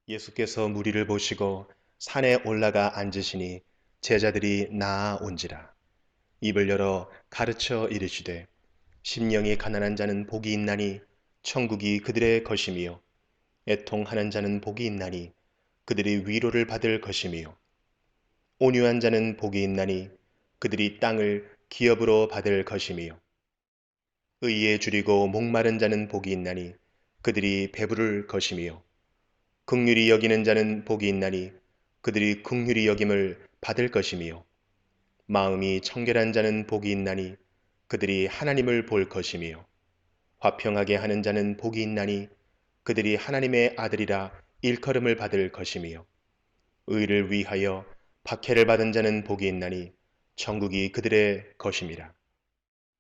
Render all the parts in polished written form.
예수께서 무리를 보시고 산에 올라가 앉으시니 제자들이 나아온지라. 입을 열어 가르쳐 이르시되 심령이 가난한 자는 복이 있나니 천국이 그들의 것이며 애통하는 자는 복이 있나니 그들이 위로를 받을 것이며 온유한 자는 복이 있나니 그들이 땅을 기업으로 받을 것이며 의에 줄이고 목마른 자는 복이 있나니 그들이 배부를 것이며 긍휼히 여기는 자는 복이 있나니 그들이 긍휼히 여김을 받을 것이며 마음이 청결한 자는 복이 있나니 그들이 하나님을 볼 것이며 화평하게 하는 자는 복이 있나니 그들이 하나님의 아들이라 일컬음을 받을 것이며 의를 위하여 박해를 받은 자는 복이 있나니 천국이 그들의 것임이라.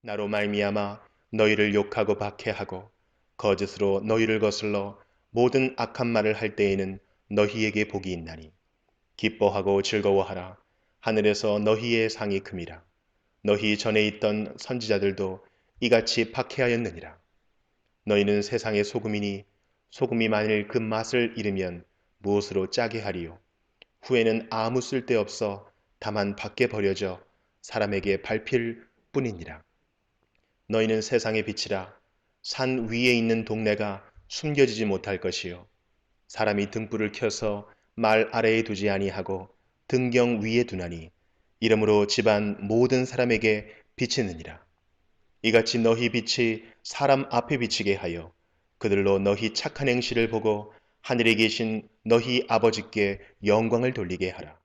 나로 말미암아 너희를 욕하고 박해하고 거짓으로 너희를 거슬러 모든 악한 말을 할 때에는 너희에게 복이 있나니 기뻐하고 즐거워하라. 하늘에서 너희의 상이 큼이라. 너희 전에 있던 선지자들도 이같이 박해하였느니라. 너희는 세상의 소금이니 소금이 만일 그 맛을 잃으면 무엇으로 짜게 하리요. 후에는 아무 쓸데없어 다만 밖에 버려져 사람에게 밟힐 뿐이니라. 너희는 세상의 빛이라. 산 위에 있는 동네가 숨겨지지 못할 것이요 사람이 등불을 켜서 말 아래에 두지 아니하고 등경 위에 두나니 이러므로 집안 모든 사람에게 비치느니라. 이같이 너희 빛이 사람 앞에 비치게 하여 그들로 너희 착한 행실을 보고 하늘에 계신 너희 아버지께 영광을 돌리게 하라.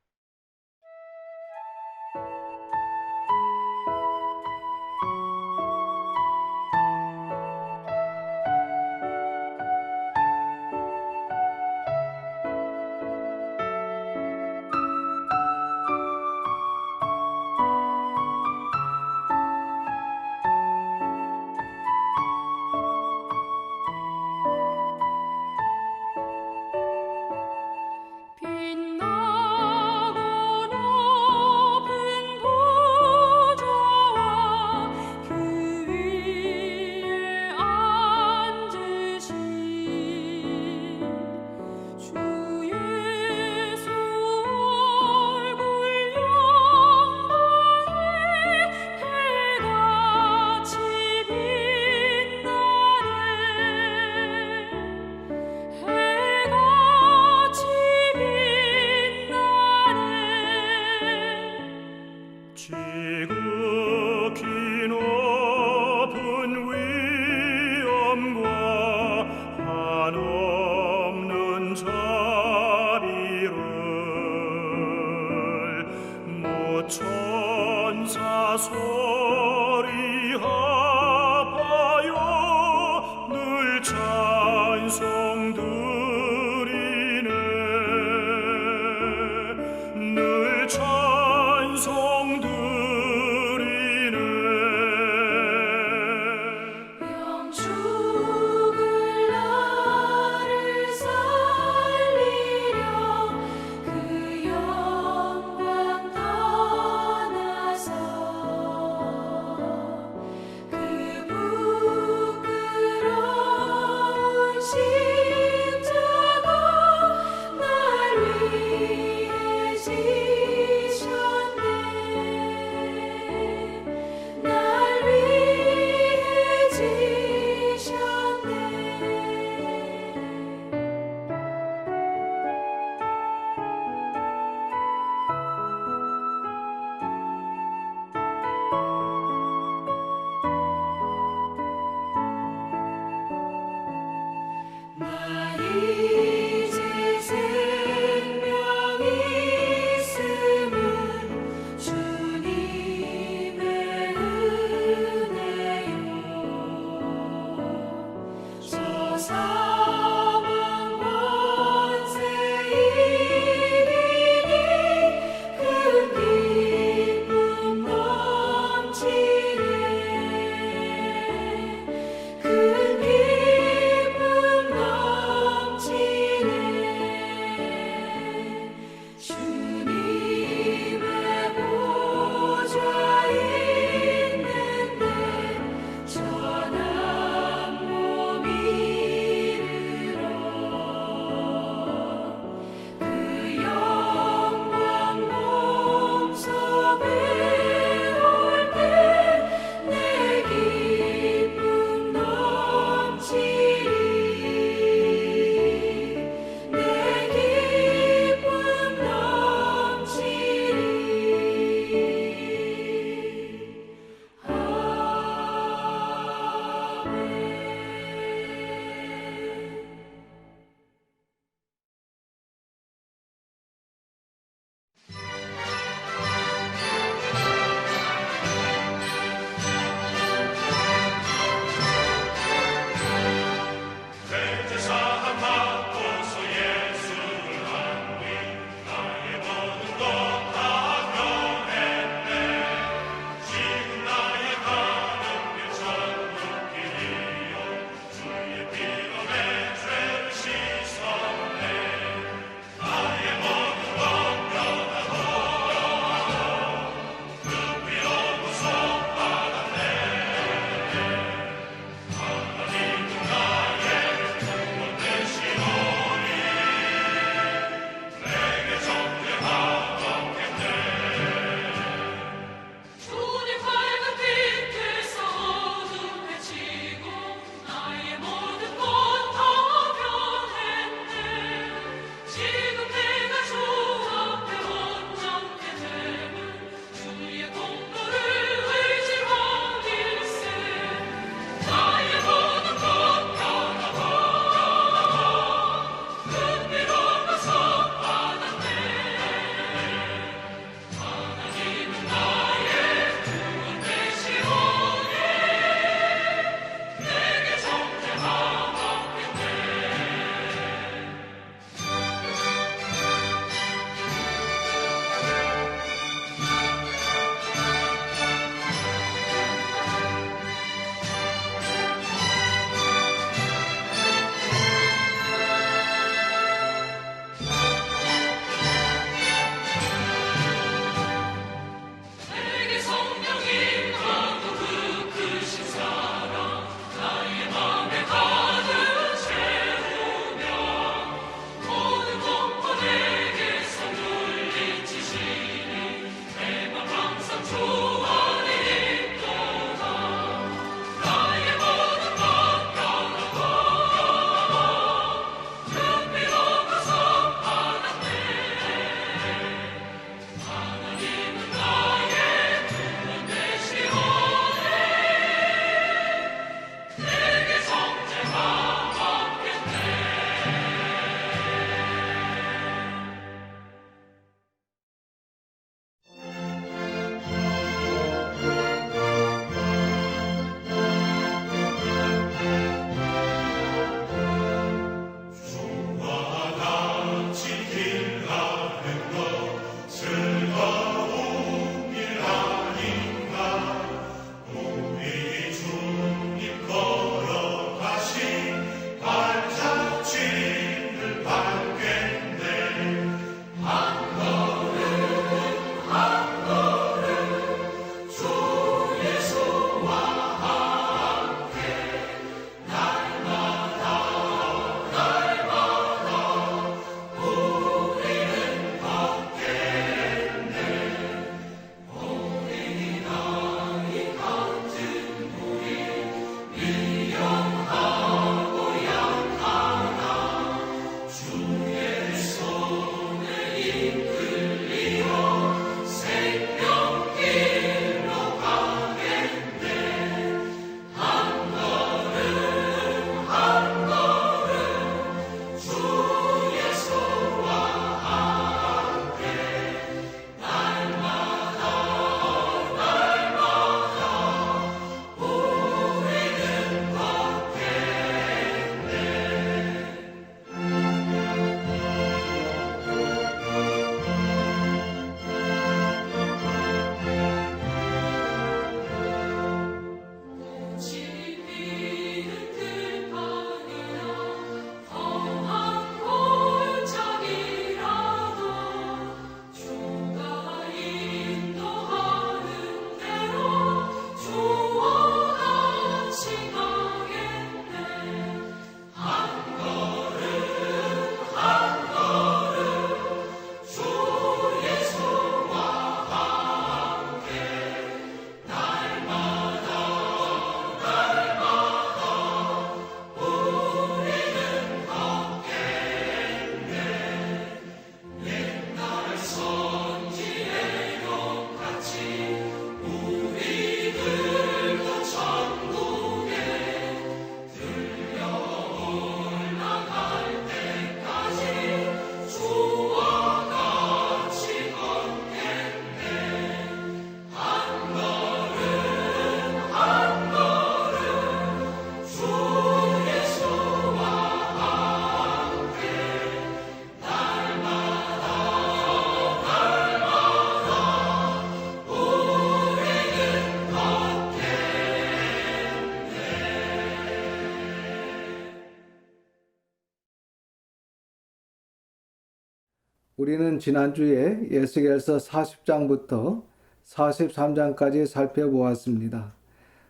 우리는 지난주에 에스겔서 40장부터 43장까지 살펴보았습니다.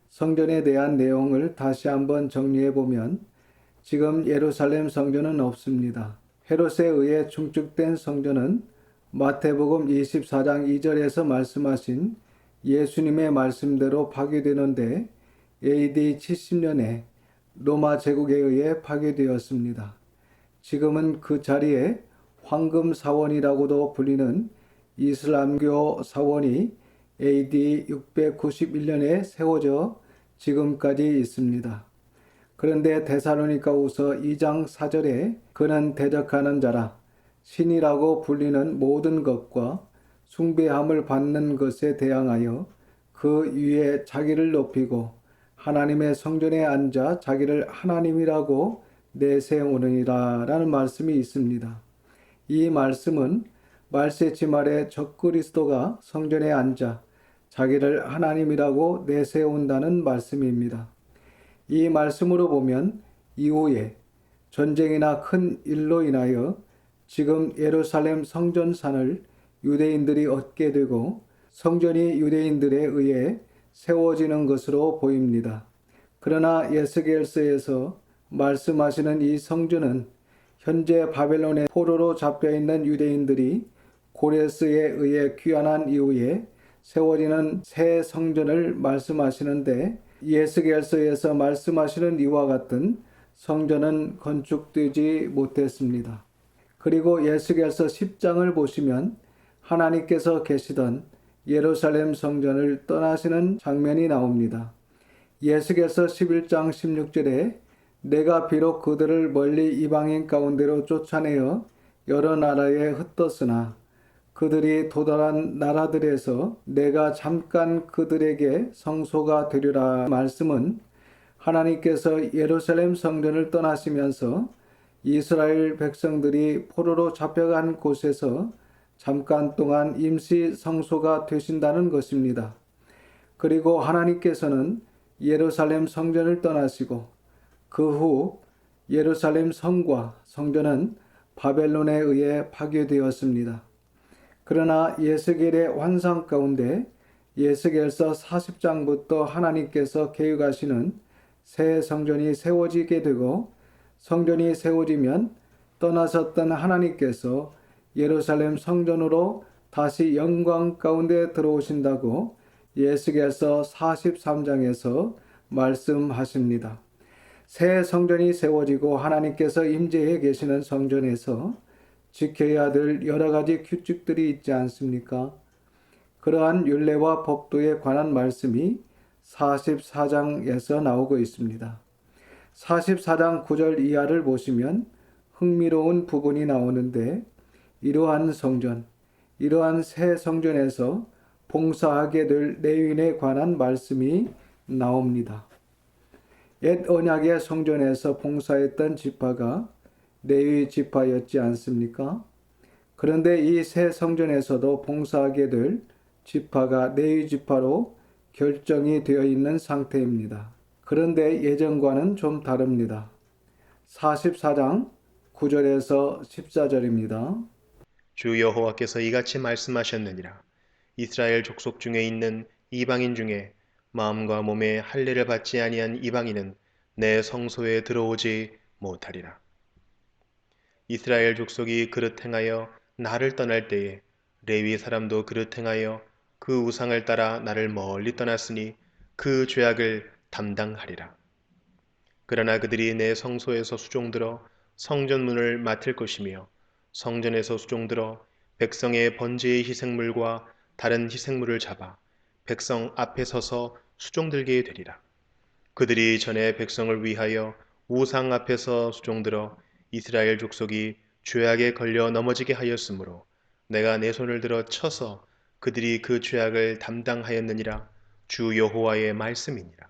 성전에 대한 내용을 다시 한번 정리해 보면 지금 예루살렘 성전은 없습니다. 헤롯에 의해 중축된 성전은 마태복음 24장 2절에서 말씀하신 예수님의 말씀대로 파괴되는데 AD 70년에 로마 제국에 의해 파괴되었습니다. 지금은 그 자리에 황금 사원이라고도 불리는 이슬람교 사원이 AD 691년에 세워져 지금까지 있습니다. 그런데 데살로니가후서 2장 4절에 그는 대적하는 자라 신이라고 불리는 모든 것과 숭배함을 받는 것에 대항하여 그 위에 자기를 높이고 하나님의 성전에 앉아 자기를 하나님이라고 내세우느니라 라는 말씀이 있습니다. 이 말씀은 말세지 말에 적그리스도가 성전에 앉아 자기를 하나님이라고 내세운다는 말씀입니다. 이 말씀으로 보면 이후에 전쟁이나 큰 일로 인하여 지금 예루살렘 성전산을 유대인들이 얻게 되고 성전이 유대인들에 의해 세워지는 것으로 보입니다. 그러나 에스겔서에서 말씀하시는 이 성전은 현재 바벨론의 포로로 잡혀있는 유대인들이 고레스에 의해 귀환한 이후에 세워지는 새 성전을 말씀하시는데 에스겔서에서 말씀하시는 이와 같은 성전은 건축되지 못했습니다. 그리고 에스겔서 10장을 보시면 하나님께서 계시던 예루살렘 성전을 떠나시는 장면이 나옵니다. 에스겔서 11장 16절에 내가 비록 그들을 멀리 이방인 가운데로 쫓아내어 여러 나라에 흩떴으나 그들이 도달한 나라들에서 내가 잠깐 그들에게 성소가 되리라 말씀은 하나님께서 예루살렘 성전을 떠나시면서 이스라엘 백성들이 포로로 잡혀간 곳에서 잠깐 동안 임시 성소가 되신다는 것입니다. 그리고 하나님께서는 예루살렘 성전을 떠나시고 그 후 예루살렘 성과 성전은 바벨론에 의해 파괴되었습니다. 그러나 에스겔의 환상 가운데 에스겔서 40장부터 하나님께서 계획하시는 새 성전이 세워지게 되고 성전이 세워지면 떠나셨던 하나님께서 예루살렘 성전으로 다시 영광 가운데 들어오신다고 에스겔서 43장에서 말씀하십니다. 새 성전이 세워지고 하나님께서 임재해 계시는 성전에서 지켜야 될 여러 가지 규칙들이 있지 않습니까? 그러한 율례와 법도에 관한 말씀이 44장에서 나오고 있습니다. 44장 9절 이하를 보시면 흥미로운 부분이 나오는데 이러한 성전, 이러한 새 성전에서 봉사하게 될 레위인에 관한 말씀이 나옵니다. 옛 언약의 성전에서 봉사했던 지파가 레위 지파였지 않습니까? 그런데 이 새 성전에서도 봉사하게 될 지파가 레위 지파로 결정이 되어 있는 상태입니다. 그런데 예전과는 좀 다릅니다. 44장 9절에서 14절입니다. 주 여호와께서 이같이 말씀하셨느니라. 이스라엘 족속 중에 있는 이방인 중에 마음과 몸에 할례를 받지 아니한 이방인은 내 성소에 들어오지 못하리라. 이스라엘 족속이 그릇 행하여 나를 떠날 때에 레위 사람도 그릇 행하여 그 우상을 따라 나를 멀리 떠났으니 그 죄악을 담당하리라. 그러나 그들이 내 성소에서 수종들어 성전문을 맡을 것이며 성전에서 수종들어 백성의 번제의 희생물과 다른 희생물을 잡아 백성 앞에 서서 수종들게 되리라. 그들이 전에 백성을 위하여 우상 앞에서 수종들어 이스라엘 족속이 죄악에 걸려 넘어지게 하였으므로 내가 내 손을 들어 쳐서 그들이 그 죄악을 담당하였느니라. 주 여호와의 말씀이니라.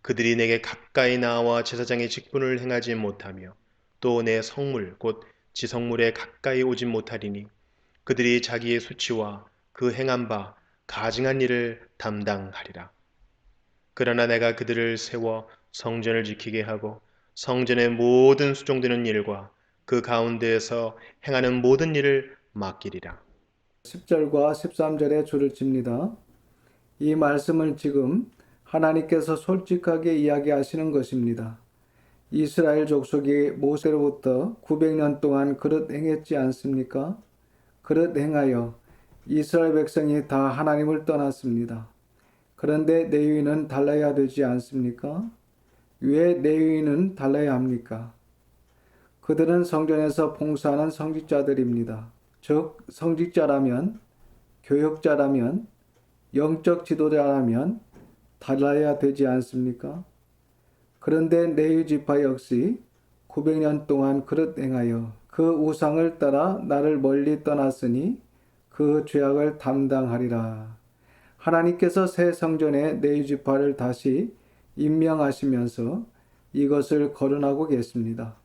그들이 내게 가까이 나와 제사장의 직분을 행하지 못하며 또 내 성물 곧 지성물에 가까이 오지 못하리니 그들이 자기의 수치와 그 행한 바 가증한 일을 담당하리라. 그러나 내가 그들을 세워 성전을 지키게 하고 성전의 모든 수종되는 일과 그 가운데에서 행하는 모든 일을 맡기리라. 10절과 13절에 줄을 칩니다. 이 말씀을 지금 하나님께서 솔직하게 이야기하시는 것입니다. 이스라엘 족속이 모세로부터 900년 동안 그릇 행했지 않습니까? 그릇 행하여 이스라엘 백성이 다 하나님을 떠났습니다. 그런데 레위인은 달라야 되지 않습니까? 왜 레위인은 달라야 합니까? 그들은 성전에서 봉사하는 성직자들입니다. 즉 성직자라면, 교역자라면, 영적 지도자라면 달라야 되지 않습니까? 그런데 레위 지파 역시 900년 동안 그릇 행하여 그 우상을 따라 나를 멀리 떠났으니 그 죄악을 담당하리라. 하나님께서 새 성전에 레위 지파를 다시 임명하시면서 이것을 거론하고 계십니다.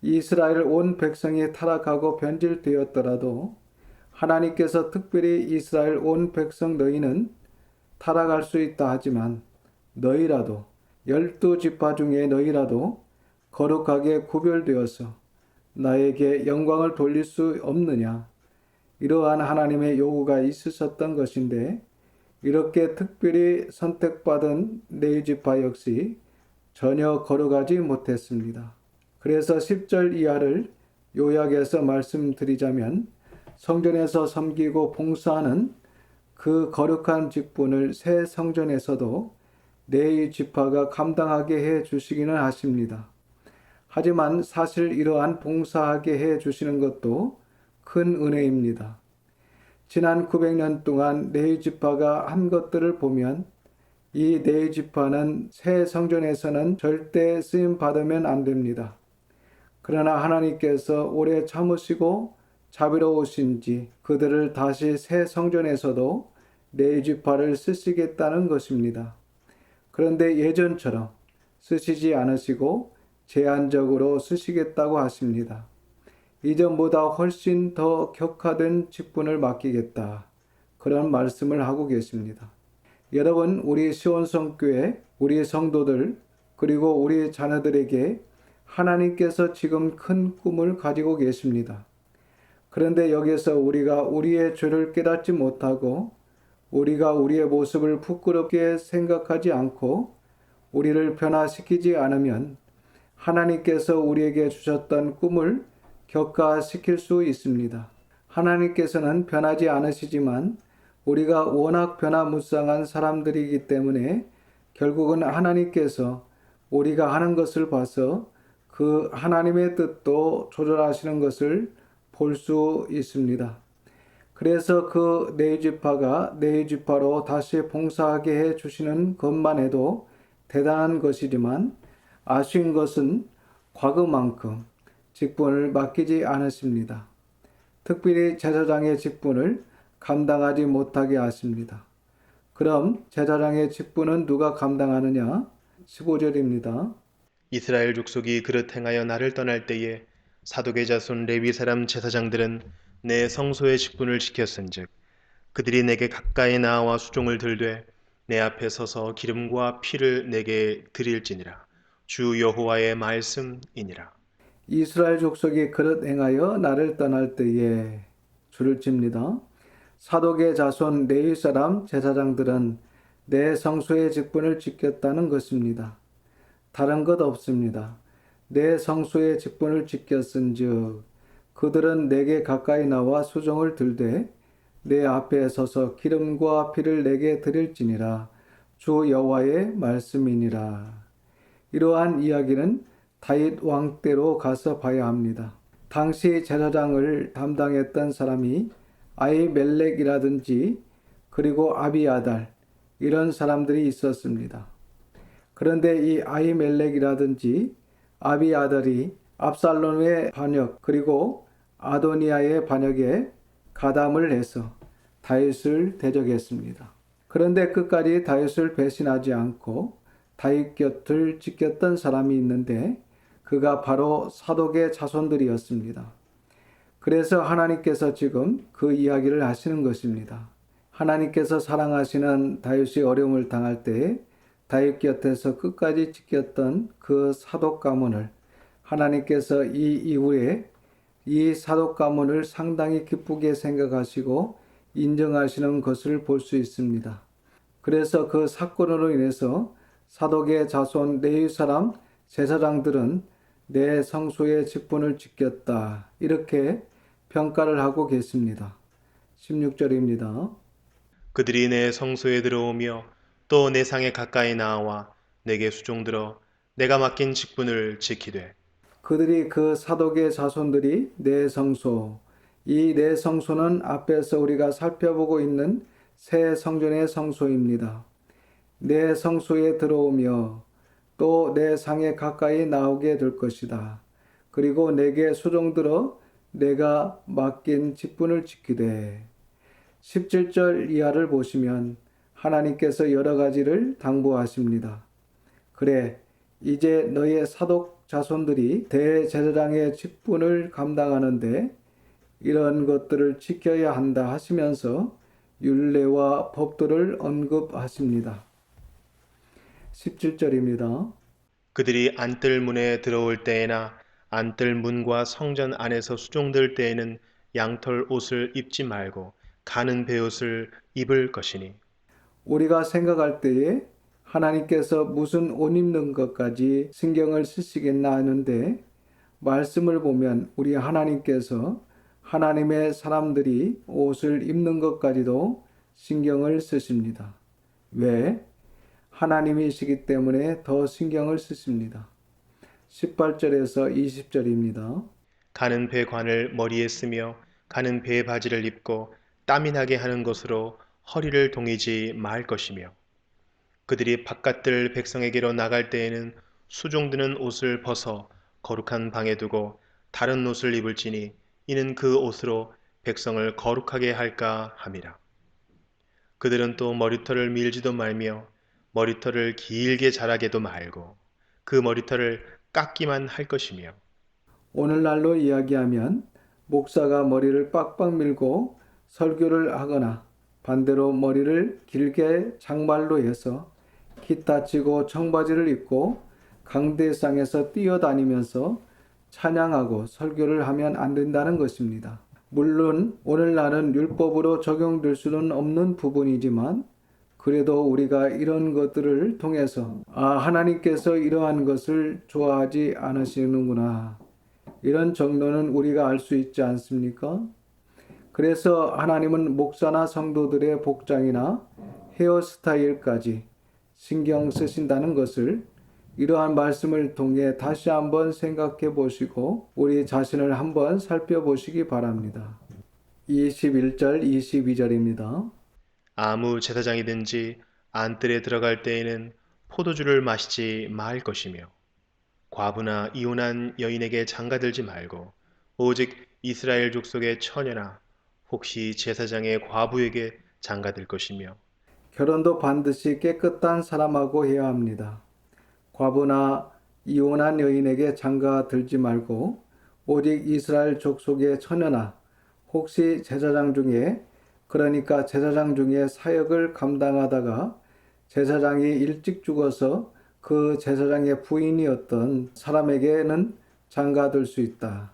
이스라엘 온 백성이 타락하고 변질되었더라도 하나님께서 특별히 이스라엘 온 백성 너희는 타락할 수 있다 하지만 너희라도 12지파 중에 너희라도 거룩하게 구별되어서 나에게 영광을 돌릴 수 없느냐. 이러한 하나님의 요구가 있으셨던 것인데 이렇게 특별히 선택받은 레위지파 역시 전혀 거룩하지 못했습니다. 그래서 10절 이하를 요약해서 말씀드리자면 성전에서 섬기고 봉사하는 그 거룩한 직분을 새 성전에서도 레위 지파가 감당하게 해 주시기는 하십니다. 하지만 사실 이러한 봉사하게 해 주시는 것도 큰 은혜입니다. 지난 900년 동안 레위 지파가 한 것들을 보면 이 레위 지파는 새 성전에서는 절대 쓰임 받으면 안 됩니다. 그러나 하나님께서 오래 참으시고 자비로우신지 그들을 다시 새 성전에서도 레위 지파를 쓰시겠다는 것입니다. 그런데 예전처럼 쓰시지 않으시고 제한적으로 쓰시겠다고 하십니다. 이전보다 훨씬 더 격화된 직분을 맡기겠다. 그런 말씀을 하고 계십니다. 여러분, 우리 시온성교회, 우리 성도들, 그리고 우리 자녀들에게 하나님께서 지금 큰 꿈을 가지고 계십니다. 그런데 여기서 우리가 우리의 죄를 깨닫지 못하고 우리가 우리의 모습을 부끄럽게 생각하지 않고 우리를 변화시키지 않으면 하나님께서 우리에게 주셨던 꿈을 격화시킬 수 있습니다. 하나님께서는 변하지 않으시지만 우리가 워낙 변화무쌍한 사람들이기 때문에 결국은 하나님께서 우리가 하는 것을 봐서 그 하나님의 뜻도 조절하시는 것을 볼 수 있습니다. 그래서 그 레위 지파가 레위 지파로 다시 봉사하게 해 주시는 것만 해도 대단한 것이지만 아쉬운 것은 과거만큼 직분을 맡기지 않으십니다. 특별히 제사장의 직분을 감당하지 못하게 하십니다. 그럼 제사장의 직분은 누가 감당하느냐? 15절입니다. 이스라엘 족속이 그릇 행하여 나를 떠날 때에 사독의 자손 레위 사람 제사장들은 내 성소의 직분을 지켰은즉 그들이 내게 가까이 나와 수종을 들되 내 앞에 서서 기름과 피를 내게 드릴지니라. 주 여호와의 말씀이니라. 이스라엘 족속이 그릇 행하여 나를 떠날 때에 줄을 칩니다. 사독의 자손 레위 사람 제사장들은 내 성소의 직분을 지켰다는 것입니다. 다른 것 없습니다. 내 성소의 직분을 지켰은즉 그들은 내게 가까이 나와 수종을 들되 내 앞에 서서 기름과 피를 내게 드릴지니라. 주 여호와의 말씀이니라. 이러한 이야기는 다윗 왕 때로 가서 봐야 합니다. 당시 제사장을 담당했던 사람이 아히멜렉이라든지 그리고 아비아달 이런 사람들이 있었습니다. 그런데 이 아히멜렉이라든지 아비아달이 압살롬의 반역 그리고 아도니아의 반역에 가담을 해서 다윗을 대적했습니다. 그런데 끝까지 다윗을 배신하지 않고 다윗 곁을 지켰던 사람이 있는데 그가 바로 사독의 자손들이었습니다. 그래서 하나님께서 지금 그 이야기를 하시는 것입니다. 하나님께서 사랑하시는 다윗이 어려움을 당할 때 다윗 곁에서 끝까지 지켰던 그 사독 가문을 하나님께서 이 이후에 이 사독 가문을 상당히 기쁘게 생각하시고 인정하시는 것을 볼 수 있습니다. 그래서 그 사건으로 인해서 사독의 자손 레위 사람 제사장들은 내 성소의 직분을 지켰다. 이렇게 평가를 하고 계십니다. 16절입니다. 그들이 내 성소에 들어오며 또 내 상에 가까이 나와 내게 수종들어 내가 맡긴 직분을 지키되 그들이 그 사독의 자손들이 내 성소, 이 내 성소는 앞에서 우리가 살펴보고 있는 새 성전의 성소입니다. 내 성소에 들어오며 또 내 상에 가까이 나오게 될 것이다. 그리고 내게 수종들어 내가 맡긴 직분을 지키되 17절 이하를 보시면 하나님께서 여러 가지를 당부하십니다. 그래, 이제 너의 사독 자손들이 대제사장의 직분을 감당하는데 이런 것들을 지켜야 한다 하시면서 율례와 법도를 언급하십니다. 17절입니다. 그들이 안뜰 문에 들어올 때에나 안뜰 문과 성전 안에서 수종들 때에는 양털 옷을 입지 말고 가는 베옷을 입을 것이니 우리가 생각할 때에 하나님께서 무슨 옷 입는 것까지 신경을 쓰시겠나 하는데 말씀을 보면 우리 하나님께서 하나님의 사람들이 옷을 입는 것까지도 신경을 쓰십니다. 왜? 하나님이시기 때문에 더 신경을 쓰십니다. 18절에서 20절입니다. 가는 배관을 머리에 쓰며 가는 배 바지를 입고 땀이 나게 하는 것으로 허리를 동이지 말 것이며 그들이 바깥들 백성에게로 나갈 때에는 수종드는 옷을 벗어 거룩한 방에 두고 다른 옷을 입을지니 이는 그 옷으로 백성을 거룩하게 할까 함이라. 그들은 또 머리털을 밀지도 말며 머리털을 길게 자라게도 말고 그 머리털을 깎기만 할 것이며 오늘날로 이야기하면 목사가 머리를 빡빡 밀고 설교를 하거나 반대로 머리를 길게 장발로 해서 기타 치고 청바지를 입고 강대상에서 뛰어다니면서 찬양하고 설교를 하면 안 된다는 것입니다. 물론 오늘날은 율법으로 적용될 수는 없는 부분이지만 그래도 우리가 이런 것들을 통해서 하나님께서 이러한 것을 좋아하지 않으시는구나. 이런 정도는 우리가 알 수 있지 않습니까? 그래서 하나님은 목사나 성도들의 복장이나 헤어스타일까지 신경 쓰신다는 것을 이러한 말씀을 통해 다시 한번 생각해 보시고 우리 자신을 한번 살펴보시기 바랍니다. 21절, 22절입니다. 아무 제사장이든지 안뜰에 들어갈 때에는 포도주를 마시지 말 것이며 과부나 이혼한 여인에게 장가들지 말고 오직 이스라엘 족속의 처녀나 혹시 제사장의 과부에게 장가들 것이며 결혼도 반드시 깨끗한 사람하고 해야 합니다. 과부나 이혼한 여인에게 장가 들지 말고 오직 이스라엘 족속의 처녀나 혹시 제사장 중에 그러니까 제사장 중에 사역을 감당하다가 제사장이 일찍 죽어서 그 제사장의 부인이었던 사람에게는 장가들 수 있다.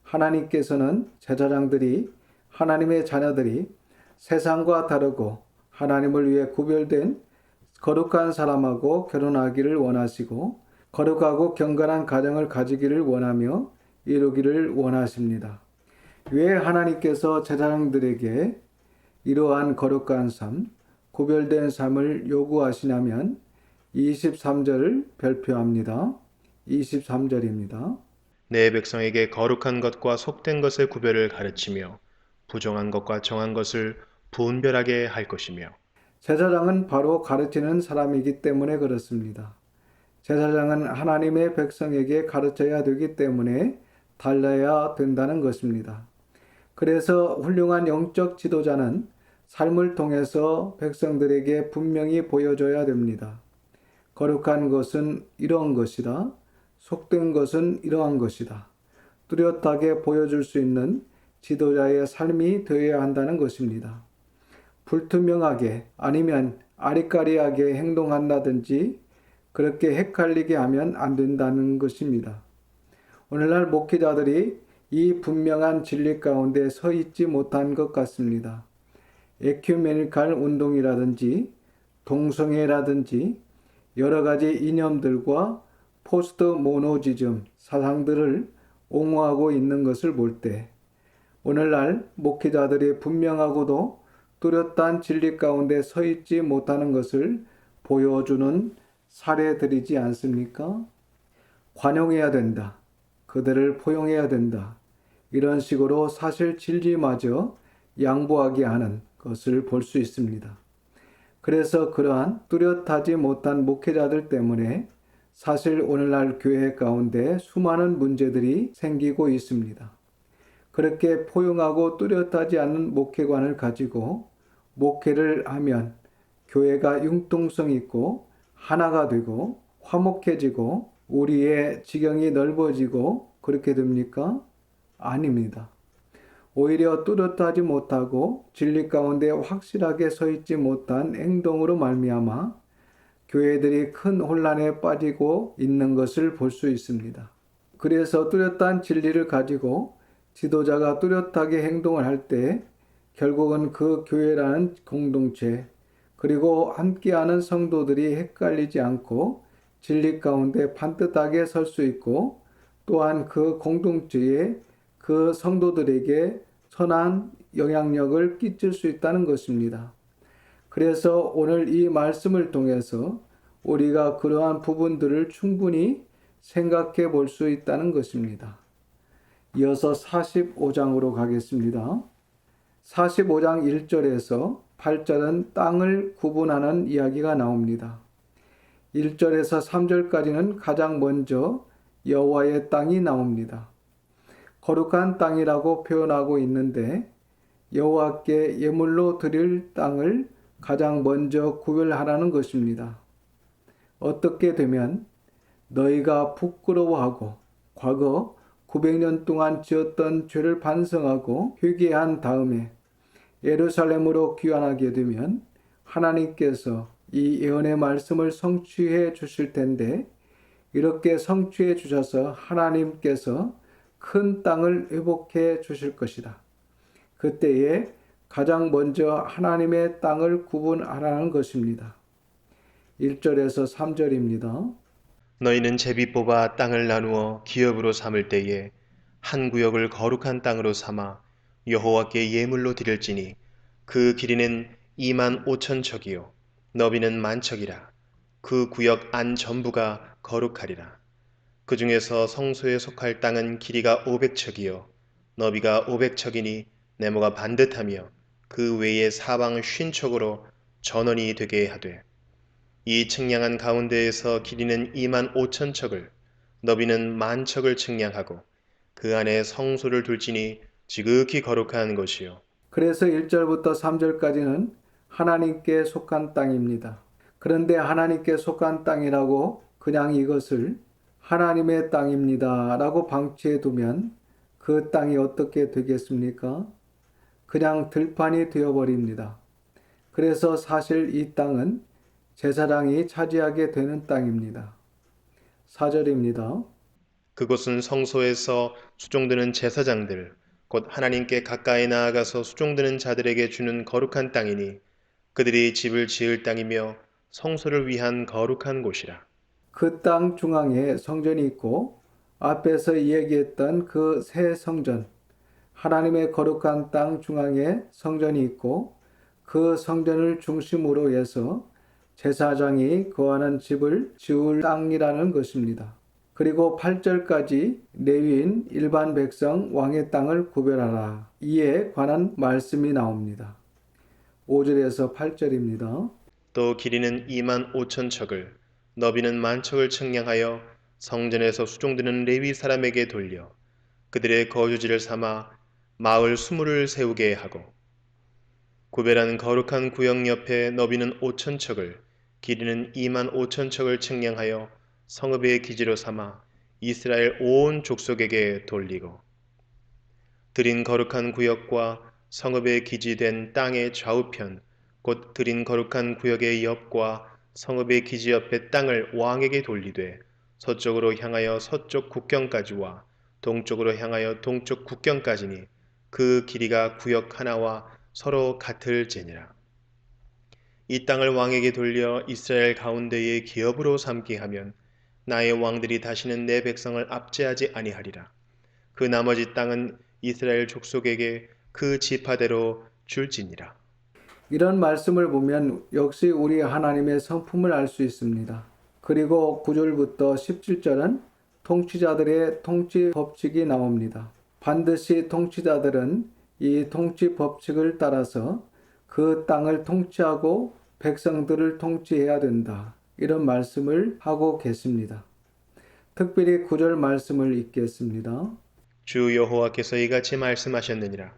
하나님께서는 제사장들이 하나님의 자녀들이 세상과 다르고 하나님을 위해 구별된 거룩한 사람하고 결혼하기를 원하시고 거룩하고 경건한 가정을 가지기를 원하며 이루기를 원하십니다. 왜 하나님께서 제사장들에게 이러한 거룩한 삶, 구별된 삶을 요구하시냐면 23절을 발표합니다. 23절입니다. 내 백성에게 거룩한 것과 속된 것의 구별을 가르치며 부정한 것과 정한 것을 분별하게 할 것이며 제사장은 바로 가르치는 사람이기 때문에 그렇습니다. 제사장은 하나님의 백성에게 가르쳐야 되기 때문에 달라야 된다는 것입니다. 그래서 훌륭한 영적 지도자는 삶을 통해서 백성들에게 분명히 보여줘야 됩니다. 거룩한 것은 이러한 것이다. 속된 것은 이러한 것이다. 뚜렷하게 보여줄 수 있는 지도자의 삶이 되어야 한다는 것입니다. 불투명하게 아니면 아리까리하게 행동한다든지 그렇게 헷갈리게 하면 안 된다는 것입니다. 오늘날 목회자들이 이 분명한 진리 가운데 서 있지 못한 것 같습니다. 에큐메니칼 운동이라든지 동성애라든지 여러 가지 이념들과 포스트 모노지즘 사상들을 옹호하고 있는 것을 볼 때 오늘날 목회자들이 분명하고도 뚜렷한 진리 가운데 서 있지 못하는 것을 보여주는 사례들이지 않습니까? 관용해야 된다. 그들을 포용해야 된다. 이런 식으로 사실 진리마저 양보하게 하는 것을 볼 수 있습니다. 그래서 그러한 뚜렷하지 못한 목회자들 때문에 사실 오늘날 교회 가운데 수많은 문제들이 생기고 있습니다. 그렇게 포용하고 뚜렷하지 않은 목회관을 가지고 목회를 하면 교회가 융통성 있고 하나가 되고 화목해지고 우리의 지경이 넓어지고 그렇게 됩니까? 아닙니다. 오히려 뚜렷하지 못하고 진리 가운데 확실하게 서 있지 못한 행동으로 말미암아 교회들이 큰 혼란에 빠지고 있는 것을 볼 수 있습니다. 그래서 뚜렷한 진리를 가지고 지도자가 뚜렷하게 행동을 할 때 결국은 그 교회라는 공동체 그리고 함께하는 성도들이 헷갈리지 않고 진리 가운데 반듯하게 설 수 있고 또한 그 공동체에 그 성도들에게 선한 영향력을 끼칠 수 있다는 것입니다. 그래서 오늘 이 말씀을 통해서 우리가 그러한 부분들을 충분히 생각해 볼 수 있다는 것입니다. 이어서 45장으로 가겠습니다. 45장 1절에서 8절은 땅을 구분하는 이야기가 나옵니다. 1절에서 3절까지는 가장 먼저 여호와의 땅이 나옵니다. 거룩한 땅이라고 표현하고 있는데 여호와께 예물로 드릴 땅을 가장 먼저 구별하라는 것입니다. 어떻게 되면 너희가 부끄러워하고 과거 900년 동안 지었던 죄를 반성하고 회개한 다음에 예루살렘으로 귀환하게 되면 하나님께서 이 예언의 말씀을 성취해 주실 텐데 이렇게 성취해 주셔서 하나님께서 큰 땅을 회복해 주실 것이다. 그때에 가장 먼저 하나님의 땅을 구분하라는 것입니다. 1절에서 3절입니다. 너희는 제비 뽑아 땅을 나누어 기업으로 삼을 때에 한 구역을 거룩한 땅으로 삼아 여호와께 예물로 드릴지니 그 길이는 2만 5천 척이요 너비는 1만 척이라. 그 구역 안 전부가 거룩하리라. 그 중에서 성소에 속할 땅은 길이가 500척이요 너비가 500척이니 네모가 반듯하며 그 외에 사방 50척으로 전원이 되게 하되 이 측량한 가운데에서 길이는 2만 5천 척을 너비는 1만 척을 측량하고 그 안에 성소를 둘지니 지극히 거룩한 것이요. 그래서 1절부터 3절까지는 하나님께 속한 땅입니다. 그런데 하나님께 속한 땅이라고 그냥 이것을 하나님의 땅입니다 라고 방치해 두면 그 땅이 어떻게 되겠습니까? 그냥 들판이 되어버립니다. 그래서 사실 이 땅은 제사장이 차지하게 되는 땅입니다. 4절입니다. 그곳은 성소에서 수종드는 제사장들 곧 하나님께 가까이 나아가서 수종드는 자들에게 주는 거룩한 땅이니 그들이 집을 지을 땅이며 성소를 위한 거룩한 곳이라. 그 땅 중앙에 성전이 있고 앞에서 이야기했던 그 새 성전, 하나님의 거룩한 땅 중앙에 성전이 있고 그 성전을 중심으로 해서 제사장이 거하는 집을 지을 땅이라는 것입니다. 그리고 8절까지 레위인 일반 백성 왕의 땅을 구별하라. 이에 관한 말씀이 나옵니다. 5절에서 8절입니다. 또 길이는 2만 5천 척을 너비는 1만 척을 측량하여 성전에서 수종드는 레위 사람에게 돌려 그들의 거주지를 삼아 마을 20을 세우게 하고 구별한 거룩한 구역 옆에 너비는 5천 척을 길이는 2만 5천 척을 측량하여 성읍의 기지로 삼아 이스라엘 온 족속에게 돌리고 드린 거룩한 구역과 성읍의 기지된 땅의 좌우편 곧 드린 거룩한 구역의 옆과 성읍의 기지 옆의 땅을 왕에게 돌리되 서쪽으로 향하여 서쪽 국경까지와 동쪽으로 향하여 동쪽 국경까지니 그 길이가 구역 하나와 서로 같을지니라. 이 땅을 왕에게 돌려 이스라엘 가운데의 기업으로 삼게 하면 나의 왕들이 다시는 내 백성을 압제하지 아니하리라. 그 나머지 땅은 이스라엘 족속에게 그 지파대로 줄지니라. 이런 말씀을 보면 역시 우리 하나님의 성품을 알 수 있습니다. 그리고 9절부터 17절은 통치자들의 통치 법칙이 나옵니다. 반드시 통치자들은 이 통치 법칙을 따라서 그 땅을 통치하고 백성들을 통치해야 된다. 이런 말씀을 하고 계십니다. 특별히 9절 말씀을 읽겠습니다. 주 여호와께서 이같이 말씀하셨느니라.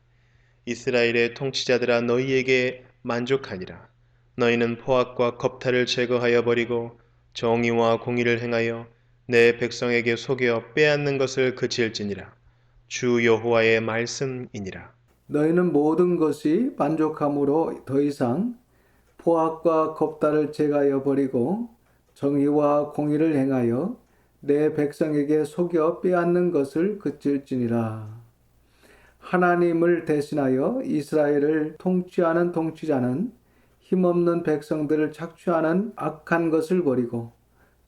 이스라엘의 통치자들아 너희에게 만족하니라. 너희는 포악과 겁탈을 제거하여 버리고 정의와 공의를 행하여 내 백성에게 속여 빼앗는 것을 그칠지니라. 주 여호와의 말씀이니라. 너희는 모든 것이 만족함으로 더 이상 포악과 겁탈을 제거하여 버리고 정의와 공의를 행하여 내 백성에게 속여 빼앗는 것을 그칠지니라. 하나님을 대신하여 이스라엘을 통치하는 통치자는 힘없는 백성들을 착취하는 악한 것을 버리고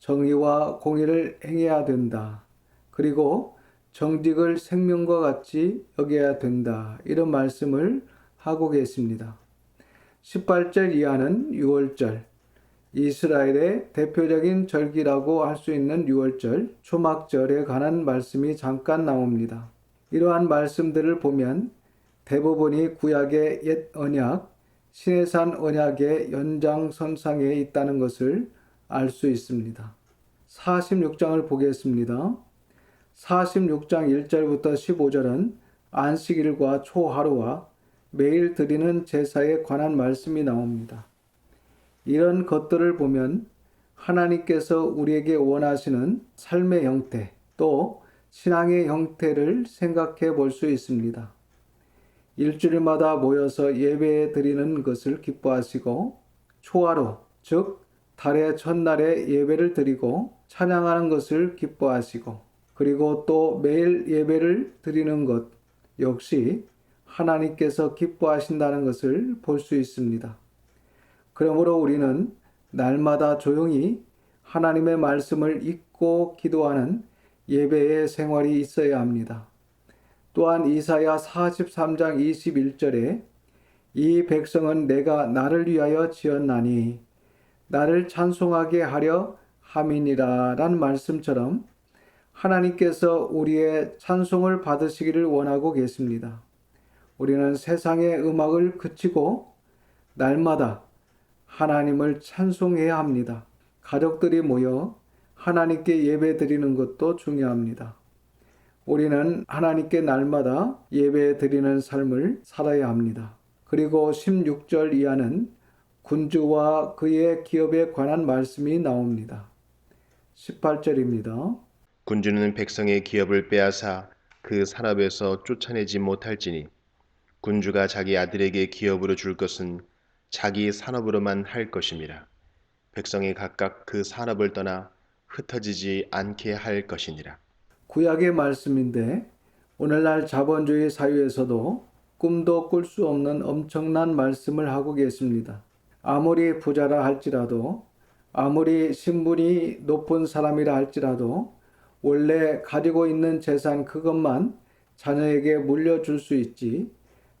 정의와 공의를 행해야 된다. 그리고 정직을 생명과 같이 여겨야 된다. 이런 말씀을 하고 계십니다. 18절 이하는 유월절, 이스라엘의 대표적인 절기라고 할 수 있는 유월절, 초막절에 관한 말씀이 잠깐 나옵니다. 이러한 말씀들을 보면 대부분이 구약의 옛 언약, 시내산 언약의 연장선상에 있다는 것을 알 수 있습니다. 46장을 보겠습니다. 46장 1절부터 15절은 안식일과 초하루와 매일 드리는 제사에 관한 말씀이 나옵니다. 이런 것들을 보면 하나님께서 우리에게 원하시는 삶의 형태, 또 신앙의 형태를 생각해 볼 수 있습니다. 일주일마다 모여서 예배 드리는 것을 기뻐하시고 초하루, 즉 달의 첫날에 예배를 드리고 찬양하는 것을 기뻐하시고 그리고 또 매일 예배를 드리는 것 역시 하나님께서 기뻐하신다는 것을 볼 수 있습니다. 그러므로 우리는 날마다 조용히 하나님의 말씀을 읽고 기도하는 예배의 생활이 있어야 합니다. 또한 이사야 43장 21절에 이 백성은 내가 나를 위하여 지었나니 나를 찬송하게 하려 함이니라 라는 말씀처럼 하나님께서 우리의 찬송을 받으시기를 원하고 계십니다. 우리는 세상의 음악을 그치고 날마다 하나님을 찬송해야 합니다. 가족들이 모여 하나님께 예배 드리는 것도 중요합니다. 우리는 하나님께 날마다 예배 드리는 삶을 살아야 합니다. 그리고 16절 이하는 군주와 그의 기업에 관한 말씀이 나옵니다. 18절입니다. 군주는 백성의 기업을 빼앗아 그 산업에서 쫓아내지 못할지니 군주가 자기 아들에게 기업으로 줄 것은 자기 산업으로만 할 것임이라. 백성이 각각 그 산업을 떠나 흩어지지 않게 할 것이니라. 구약의 말씀인데 오늘날 자본주의 사회에서도 꿈도 꿀 수 없는 엄청난 말씀을 하고 계십니다. 아무리 부자라 할지라도 아무리 신분이 높은 사람이라 할지라도 원래 가지고 있는 재산 그것만 자녀에게 물려줄 수 있지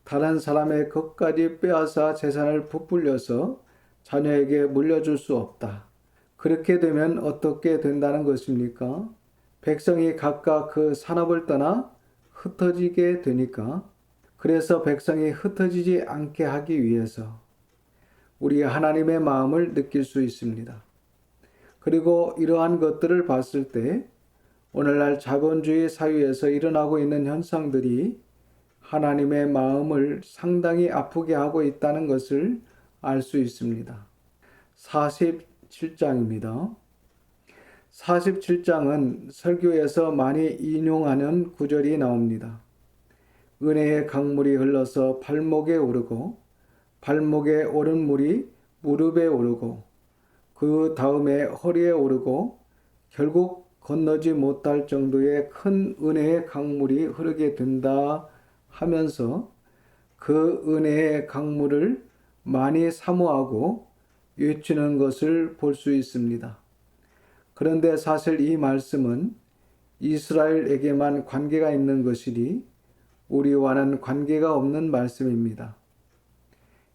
다른 사람의 것까지 빼앗아 재산을 부풀려서 자녀에게 물려줄 수 없다. 그렇게 되면 어떻게 된다는 것입니까? 백성이 각각 그 산업을 떠나 흩어지게 되니까 그래서 백성이 흩어지지 않게 하기 위해서 우리 하나님의 마음을 느낄 수 있습니다. 그리고 이러한 것들을 봤을 때 오늘날 자본주의 사회에서 일어나고 있는 현상들이 하나님의 마음을 상당히 아프게 하고 있다는 것을 알 수 있습니다. 47장입니다. 47장은 설교에서 많이 인용하는 구절이 나옵니다. 은혜의 강물이 흘러서 발목에 오르고 발목에 오른 물이 무릎에 오르고 그 다음에 허리에 오르고 결국 건너지 못할 정도의 큰 은혜의 강물이 흐르게 된다 하면서 그 은혜의 강물을 많이 사모하고 외치는 것을 볼 수 있습니다. 그런데 사실 이 말씀은 이스라엘에게만 관계가 있는 것이니 우리와는 관계가 없는 말씀입니다.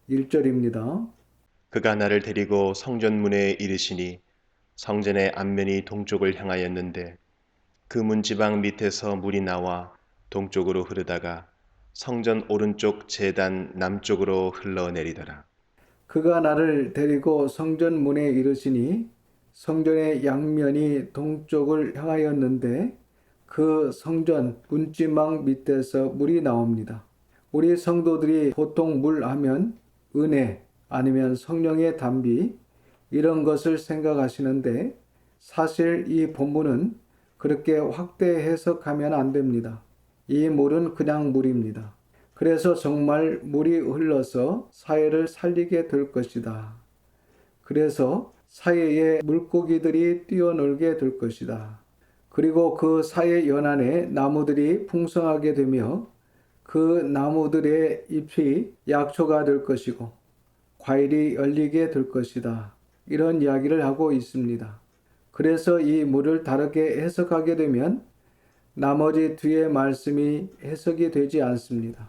1절입니다. 그가 나를 데리고 성전 문에 이르시니 성전의 앞면이 동쪽을 향하였는데 그 문지방 밑에서 물이 나와 동쪽으로 흐르다가 성전 오른쪽 제단 남쪽으로 흘러내리더라. 그가 나를 데리고 성전 문에 이르시니 성전의 양면이 동쪽을 향하였는데 그 성전 문지방 밑에서 물이 나옵니다. 우리 성도들이 보통 물 하면 은혜 아니면 성령의 담비 이런 것을 생각하시는데 사실 이 본문은 그렇게 확대 해석하면 안 됩니다. 이 물은 그냥 물입니다. 그래서 정말 물이 흘러서 사회를 살리게 될 것이다. 그래서 사회에 물고기들이 뛰어놀게 될 것이다. 그리고 그 사회 연안에 나무들이 풍성하게 되며 그 나무들의 잎이 약초가 될 것이고 과일이 열리게 될 것이다. 이런 이야기를 하고 있습니다. 그래서 이 물을 다르게 해석하게 되면 나머지 뒤의 말씀이 해석이 되지 않습니다.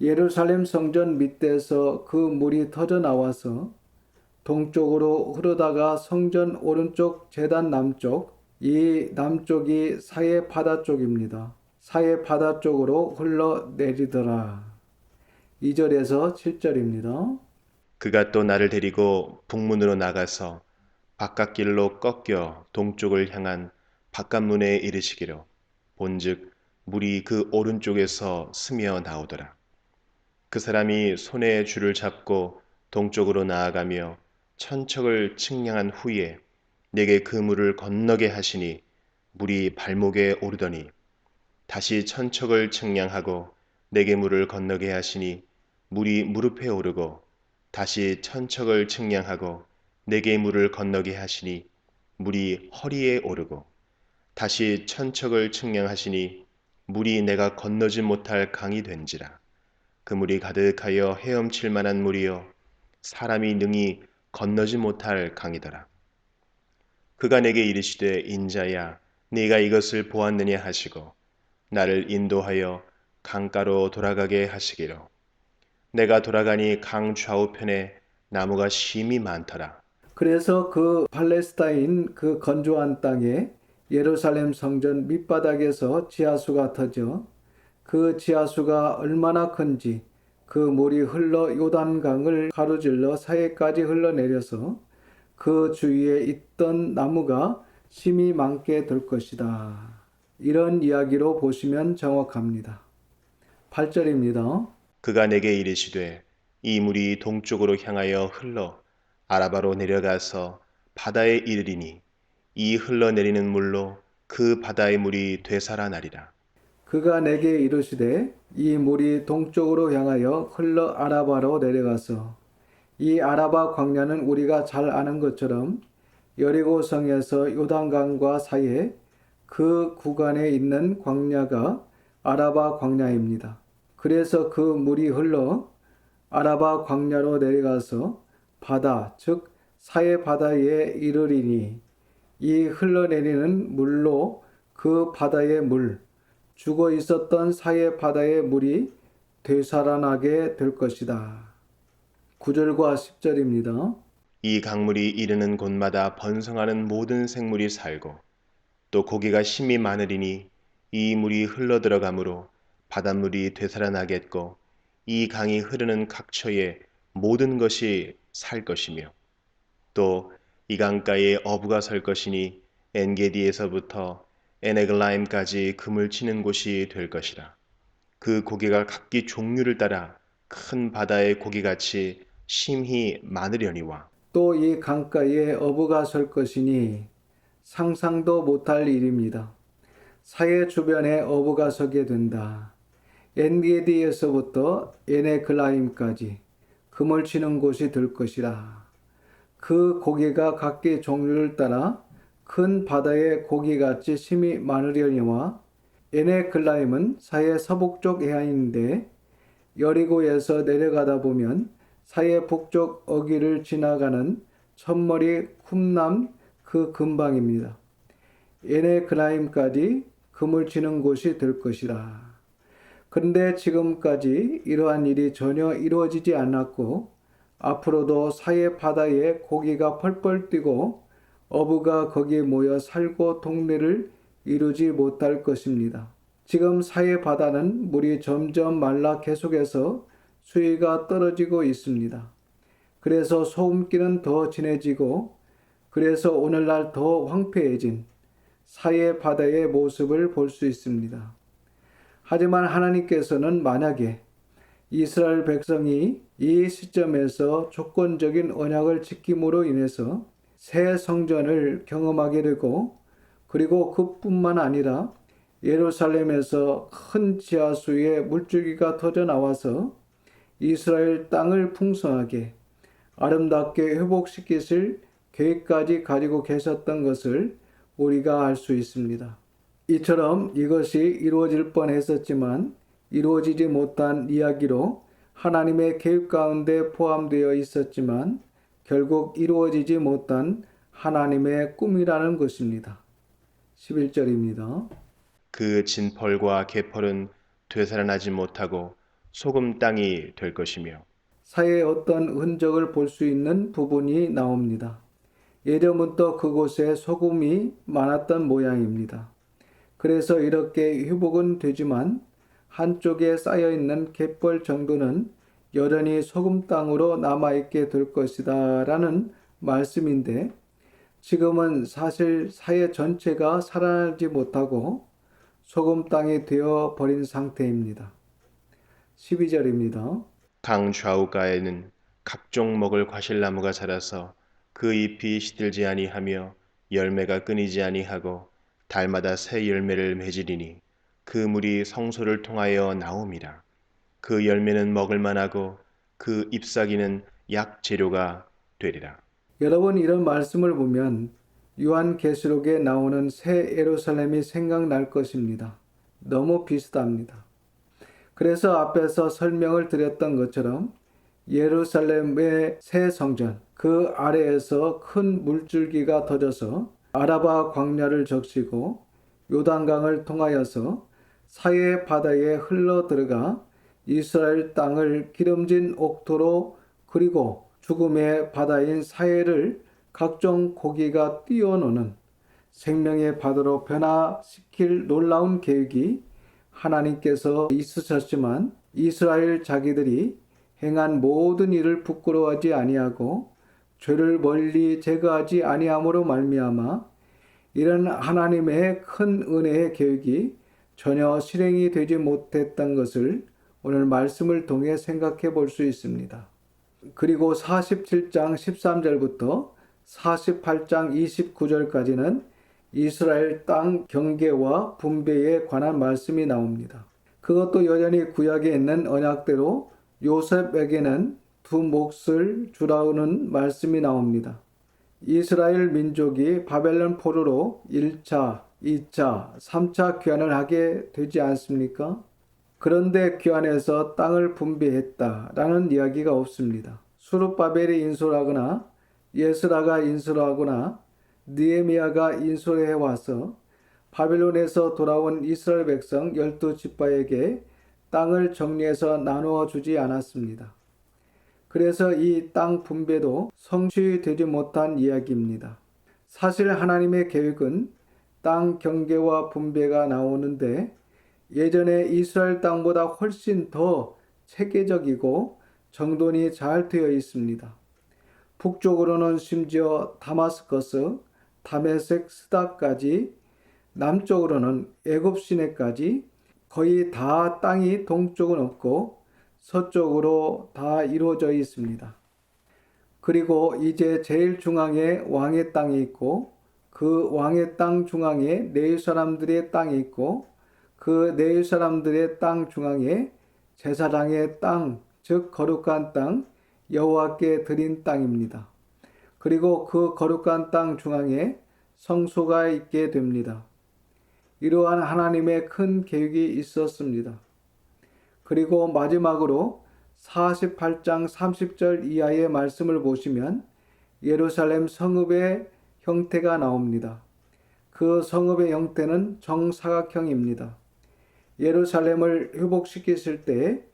예루살렘 성전 밑에서 그 물이 터져 나와서 동쪽으로 흐르다가 성전 오른쪽 제단 남쪽, 이 남쪽이 사해 바다 쪽입니다. 사해 바다 쪽으로 흘러내리더라. 2절에서 7절입니다. 그가 또 나를 데리고 북문으로 나가서 바깥길로 꺾여 동쪽을 향한 바깥문에 이르시기로 본즉 물이 그 오른쪽에서 스며 나오더라. 그 사람이 손에 줄을 잡고 동쪽으로 나아가며 천척을 측량한 후에 내게 그 물을 건너게 하시니 물이 발목에 오르더니 다시 천척을 측량하고 내게 물을 건너게 하시니 물이 무릎에 오르고 다시 천척을 측량하고 내게 물을 건너게 하시니 물이 허리에 오르고 다시 천척을 측량하시니 물이 내가 건너지 못할 강이 된지라. 그 물이 가득하여 헤엄칠 만한 물이요 사람이 능히 건너지 못할 강이더라. 그가 내게 이르시되 인자야 네가 이것을 보았느냐 하시고 나를 인도하여 강가로 돌아가게 하시기로 내가 돌아가니 강 좌우편에 나무가 심이 많더라. 그래서 그 팔레스타인 그 건조한 땅에 예루살렘 성전 밑바닥에서 지하수가 터져 그 지하수가 얼마나 큰지 그 물이 흘러 요단강을 가로질러 사해까지 흘러내려서 그 주위에 있던 나무가 심이 많게 될 것이다. 이런 이야기로 보시면 정확합니다. 8절입니다. 그가 내게 이르시되 이 물이 동쪽으로 향하여 흘러 아라바로 내려가서 바다에 이르리니 이 흘러내리는 물로 그 바다의 물이 되살아나리라. 그가 내게 이르시되 이 물이 동쪽으로 향하여 흘러 아라바로 내려가서 이 아라바 광야는 우리가 잘 아는 것처럼 여리고성에서 요단강과 사이에 그 구간에 있는 광야가 아라바 광야입니다. 그래서 그 물이 흘러 아라바 광야로 내려가서 바다, 즉 사해 바다에 이르리니 이 흘러내리는 물로 그 바다의 물, 죽어 있었던 사해 바다의 물이 되살아나게 될 것이다. 9절과 10절입니다. 이 강물이 이르는 곳마다 번성하는 모든 생물이 살고 또 고기가 심이 많으리니 이 물이 흘러 들어가므로 바닷물이 되살아나겠고 이 강이 흐르는 각처에 모든 것이 살 것이며 또 이 강가에 어부가 설 것이니 엔게디에서부터 에네글라임까지 금을 치는 곳이 될 것이라. 그 고기가 각기 종류를 따라 큰 바다의 고기같이 심히 많으려니와 또 이 강가에 어부가 설 것이니 상상도 못할 일입니다. 사해 주변에 어부가 서게 된다. 엔게디에서부터 에네글라임까지 금을 치는 곳이 될 것이라. 그 고기가 각기 종류를 따라 큰 바다의 고기같이 심이 많으려니와 에네글라임은 사해 서북쪽 해안인데 여리고에서 내려가다 보면 사해 북쪽 어귀를 지나가는 첫머리 쿰남 그 근방입니다. 에네글라임까지 금을 지는 곳이 될 것이라. 그런데 지금까지 이러한 일이 전혀 이루어지지 않았고 앞으로도 사해 바다에 고기가 펄펄 뛰고 어부가 거기에 모여 살고 동네를 이루지 못할 것입니다. 지금 사해 바다는 물이 점점 말라 계속해서 수위가 떨어지고 있습니다. 그래서 소금기는 더 진해지고 그래서 오늘날 더 황폐해진 사해 바다의 모습을 볼 수 있습니다. 하지만 하나님께서는 만약에 이스라엘 백성이 이 시점에서 조건적인 언약을 지킴으로 인해서 새 성전을 경험하게 되고 그리고 그뿐만 아니라 예루살렘에서 큰 지하수의 물줄기가 터져 나와서 이스라엘 땅을 풍성하게 아름답게 회복시키실 계획까지 가지고 계셨던 것을 우리가 알 수 있습니다. 이처럼 이것이 이루어질 뻔했었지만 이루어지지 못한 이야기로 하나님의 계획 가운데 포함되어 있었지만 결국 이루어지지 못한 하나님의 꿈이라는 것입니다. 11절입니다. 그 진펄과 개펄은 되살아나지 못하고 소금 땅이 될 것이며 사회의 어떤 흔적을 볼 수 있는 부분이 나옵니다. 예전부터 그곳에 소금이 많았던 모양입니다. 그래서 이렇게 회복은 되지만 한쪽에 쌓여있는 갯벌 정도는 여전히 소금 땅으로 남아있게 될 것이다 라는 말씀인데 지금은 사실 사회 전체가 살아나지 못하고 소금 땅이 되어 버린 상태입니다. 12절입니다. 강 좌우가에는 각종 먹을 과실나무가 자라서 그 잎이 시들지 아니하며 열매가 끊이지 아니하고 달마다 새 열매를 맺으리니 그 물이 성소를 통하여 나옴이라. 그 열매는 먹을 만하고 그 잎사귀는 약 재료가 되리라. 여러분 이런 말씀을 보면 요한계시록에 나오는 새 예루살렘이 생각날 것입니다. 너무 비슷합니다. 그래서 앞에서 설명을 드렸던 것처럼 예루살렘의 새 성전 그 아래에서 큰 물줄기가 터져서 아라바 광야를 적시고 요단강을 통하여서 사해 바다에 흘러 들어가 이스라엘 땅을 기름진 옥토로 그리고 죽음의 바다인 사해를 각종 고기가 뛰어노는 생명의 바다로 변화시킬 놀라운 계획이 하나님께서 있으셨지만 이스라엘 자기들이 행한 모든 일을 부끄러워하지 아니하고 죄를 멀리 제거하지 아니함으로 말미암아 이런 하나님의 큰 은혜의 계획이 전혀 실행이 되지 못했던 것을 오늘 말씀을 통해 생각해 볼 수 있습니다. 그리고 47장 13절부터 48장 29절까지는 이스라엘 땅 경계와 분배에 관한 말씀이 나옵니다. 그것도 여전히 구약에 있는 언약대로 요셉에게는 두 몫을 주라는 말씀이 나옵니다. 이스라엘 민족이 바벨론 포로로 1차, 2차, 3차 귀환을 하게 되지 않습니까? 그런데 귀환해서 땅을 분배했다라는 이야기가 없습니다. 수룹바벨이 인솔하거나 예스라가 인솔하거나 느헤미야가 인솔해 와서 바벨론에서 돌아온 이스라엘 백성 12지파에게 땅을 정리해서 나누어 주지 않았습니다. 그래서 이 땅 분배도 성취되지 못한 이야기입니다. 사실 하나님의 계획은 땅 경계와 분배가 나오는데 예전에 이스라엘 땅보다 훨씬 더 체계적이고 정돈이 잘 되어 있습니다. 북쪽으로는 심지어 다마스커스, 다메섹, 스다까지, 남쪽으로는 애굽 시내까지 거의 다 땅이 동쪽은 없고 서쪽으로 다 이루어져 있습니다. 그리고 이제 제일 중앙에 왕의 땅이 있고 그 왕의 땅 중앙에 네일 사람들의 땅이 있고 그 네일 사람들의 땅 중앙에 제사장의 땅, 즉 거룩한 땅, 여호와께 드린 땅입니다. 그리고 그 거룩한 땅 중앙에 성소가 있게 됩니다. 이러한 하나님의 큰 계획이 있었습니다. 그리고 마지막으로 48장 30절 이하의 말씀을 보시면 예루살렘 성읍의 형태가 나옵니다. 그 성읍의 형태는 정사각형입니다. 예루살렘을 회복시키실 때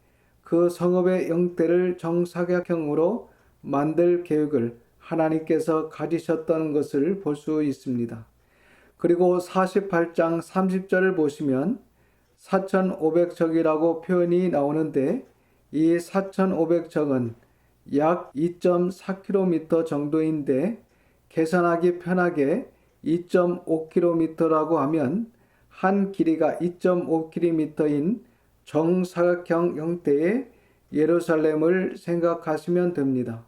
그 성읍의 형태를 정사각형으로 만들 계획을 하나님께서 가지셨던 것을 볼 수 있습니다. 그리고 48장 30절을 보시면 4,500척이라고 표현이 나오는데 이 4,500척은 약 2.4km 정도인데 계산하기 편하게 2.5km라고 하면 한 길이가 2.5km인 정사각형 형태의 예루살렘을 생각하시면 됩니다.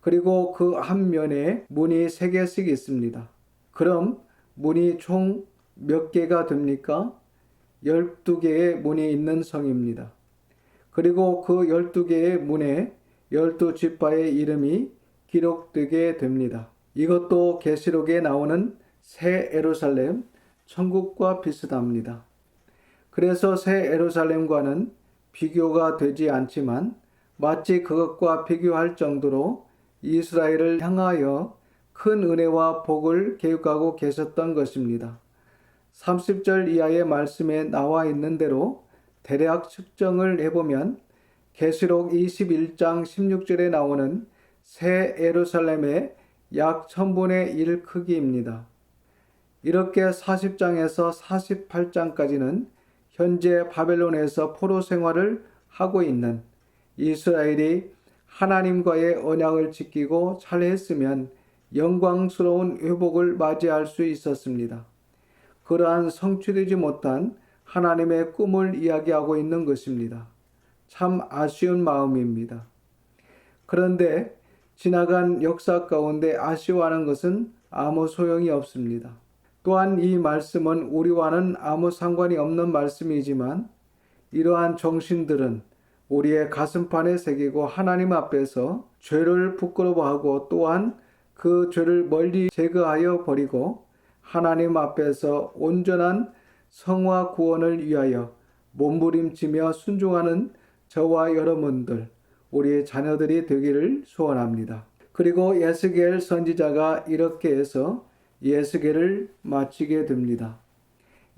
그리고 그 한 면에 문이 3개씩 있습니다. 그럼 문이 총 몇 개가 됩니까? 12개의 문이 있는 성입니다. 그리고 그 12개의 문에 12지파의 이름이 기록되게 됩니다. 이것도 계시록에 나오는 새 예루살렘, 천국과 비슷합니다. 그래서 새 예루살렘과는 비교가 되지 않지만 마치 그것과 비교할 정도로 이스라엘을 향하여 큰 은혜와 복을 계획하고 계셨던 것입니다. 30절 이하의 말씀에 나와 있는 대로 대략 측정을 해보면 계시록 21장 16절에 나오는 새 예루살렘의 약 1000분의 1 크기입니다. 이렇게 40장에서 48장까지는 현재 바벨론에서 포로 생활을 하고 있는 이스라엘이 하나님과의 언약을 지키고 살했으면 영광스러운 회복을 맞이할 수 있었습니다. 그러한 성취되지 못한 하나님의 꿈을 이야기하고 있는 것입니다. 참 아쉬운 마음입니다. 그런데 지나간 역사 가운데 아쉬워하는 것은 아무 소용이 없습니다. 또한 이 말씀은 우리와는 아무 상관이 없는 말씀이지만 이러한 정신들은 우리의 가슴판에 새기고 하나님 앞에서 죄를 부끄러워하고 또한 그 죄를 멀리 제거하여 버리고 하나님 앞에서 온전한 성화 구원을 위하여 몸부림치며 순종하는 저와 여러분들, 우리의 자녀들이 되기를 소원합니다. 그리고 예스겔 선지자가 이렇게 해서 예스겔을 마치게 됩니다.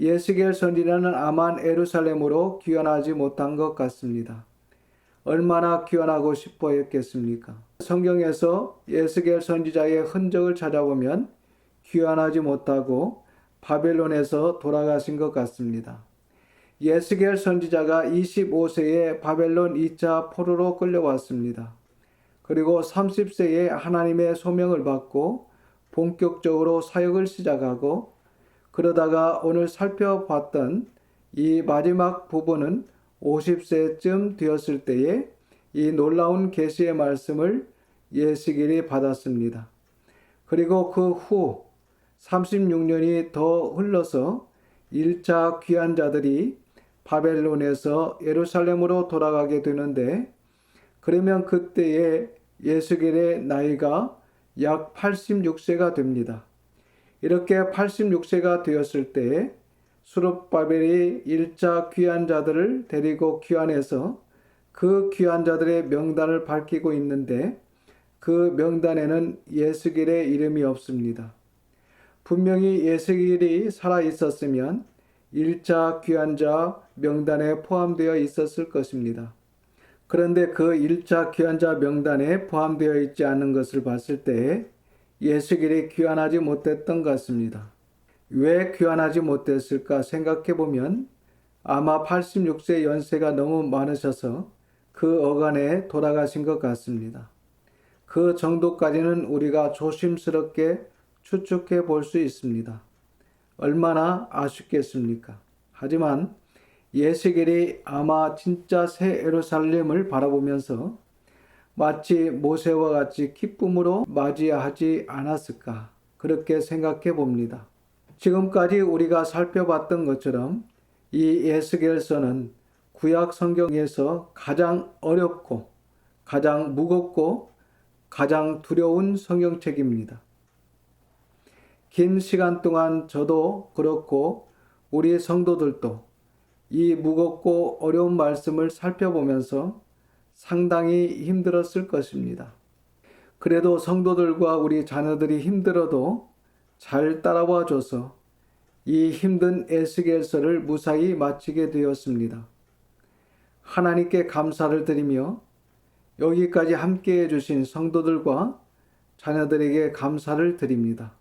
예스겔 선지자는 아만 예루살렘으로 귀환하지 못한 것 같습니다. 얼마나 귀환하고 싶어 했겠습니까? 성경에서 예스겔 선지자의 흔적을 찾아보면 귀환하지 못하고 바벨론에서 돌아가신 것 같습니다. 예스겔 선지자가 25세에 바벨론 2차 포로로 끌려왔습니다. 그리고 30세에 하나님의 소명을 받고 본격적으로 사역을 시작하고 그러다가 오늘 살펴봤던 이 마지막 부분은 50세쯤 되었을 때에 이 놀라운 계시의 말씀을 예스겔이 받았습니다. 그리고 그 후 36년이 더 흘러서 1차 귀환자들이 바벨론에서 예루살렘으로 돌아가게 되는데 그러면 그때의 예스겔의 나이가 약 86세가 됩니다. 이렇게 86세가 되었을 때 수룹바벨이 1차 귀환자들을 데리고 귀환해서 그 귀환자들의 명단을 밝히고 있는데 그 명단에는 예스겔의 이름이 없습니다. 분명히 예스겔이 살아 있었으면 1차 귀환자 명단에 포함되어 있었을 것입니다. 그런데 그 1차 귀환자 명단에 포함되어 있지 않은 것을 봤을 때 예스겔이 귀환하지 못했던 것 같습니다. 왜 귀환하지 못했을까 생각해 보면 아마 86세 연세가 너무 많으셔서 그 어간에 돌아가신 것 같습니다. 그 정도까지는 우리가 조심스럽게 추측해 볼 수 있습니다. 얼마나 아쉽겠습니까? 하지만 예스겔이 아마 진짜 새 예루살렘을 바라보면서 마치 모세와 같이 기쁨으로 맞이하지 않았을까 그렇게 생각해 봅니다. 지금까지 우리가 살펴봤던 것처럼 이 예스겔서는 구약 성경에서 가장 어렵고 가장 무겁고 가장 두려운 성경책입니다. 긴 시간 동안 저도 그렇고 우리 성도들도 이 무겁고 어려운 말씀을 살펴보면서 상당히 힘들었을 것입니다. 그래도 성도들과 우리 자녀들이 힘들어도 잘 따라와 줘서 이 힘든 에스겔서를 무사히 마치게 되었습니다. 하나님께 감사를 드리며 여기까지 함께 해주신 성도들과 자녀들에게 감사를 드립니다.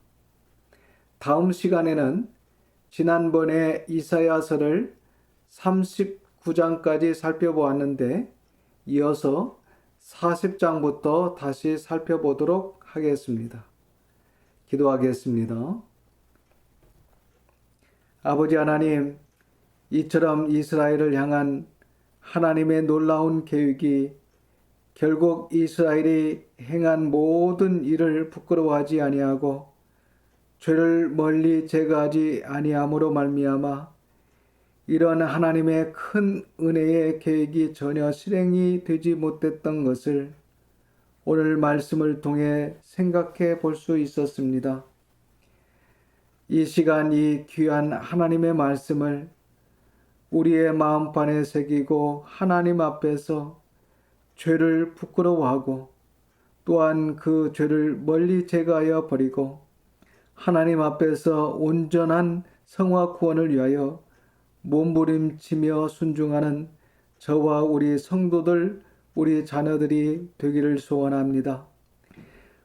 다음 시간에는 지난번에 이사야서를 39장까지 살펴보았는데 이어서 40장부터 다시 살펴보도록 하겠습니다. 기도하겠습니다. 아버지 하나님, 이처럼 이스라엘을 향한 하나님의 놀라운 계획이 결국 이스라엘이 행한 모든 일을 부끄러워하지 아니하고 죄를 멀리 제거하지 아니함으로 말미암아 이런 하나님의 큰 은혜의 계획이 전혀 실행이 되지 못했던 것을 오늘 말씀을 통해 생각해 볼 수 있었습니다. 이 시간 이 귀한 하나님의 말씀을 우리의 마음판에 새기고 하나님 앞에서 죄를 부끄러워하고 또한 그 죄를 멀리 제거하여 버리고 하나님 앞에서 온전한 성화 구원을 위하여 몸부림치며 순종하는 저와 우리 성도들, 우리 자녀들이 되기를 소원합니다.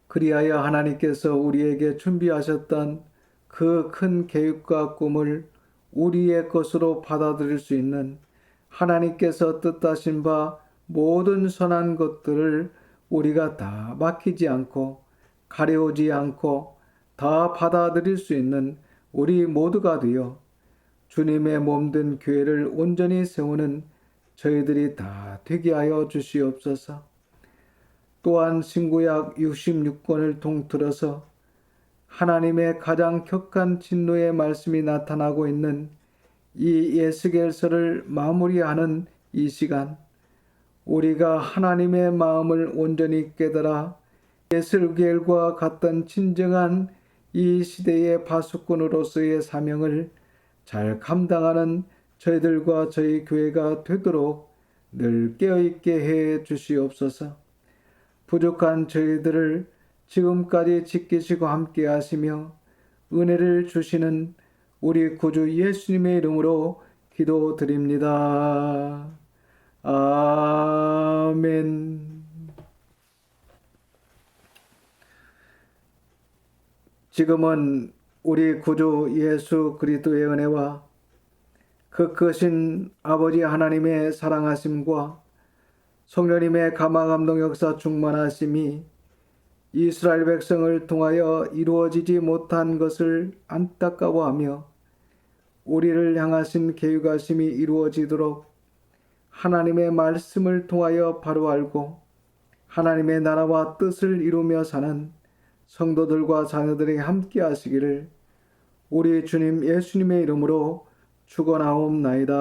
그리하여 하나님께서 우리에게 준비하셨던 그 큰 계획과 꿈을 우리의 것으로 받아들일 수 있는 하나님께서 뜻하신 바 모든 선한 것들을 우리가 다 막히지 않고 가려우지 않고 다 받아들일 수 있는 우리 모두가 되어 주님의 몸된 교회를 온전히 세우는 저희들이 다 되게 하여 주시옵소서. 또한 신구약 66권을 통틀어서 하나님의 가장 격한 진노의 말씀이 나타나고 있는 이 에스겔서를 마무리하는 이 시간, 우리가 하나님의 마음을 온전히 깨달아 에스겔과 같던 진정한 이 시대의 파수꾼으로서의 사명을 잘 감당하는 저희들과 저희 교회가 되도록 늘 깨어있게 해 주시옵소서. 부족한 저희들을 지금까지 지키시고 함께 하시며 은혜를 주시는 우리 구주 예수님의 이름으로 기도드립니다. 아멘. 지금은 우리 구주 예수 그리스도의 은혜와 그 크신 아버지 하나님의 사랑하심과 성령님의 감화감동 역사 충만하심이 이스라엘 백성을 통하여 이루어지지 못한 것을 안타까워하며 우리를 향하신 계획하심이 이루어지도록 하나님의 말씀을 통하여 바로 알고 하나님의 나라와 뜻을 이루며 사는 성도들과 자녀들에게 함께 하시기를 우리 주님 예수님의 이름으로 축원하옵나이다.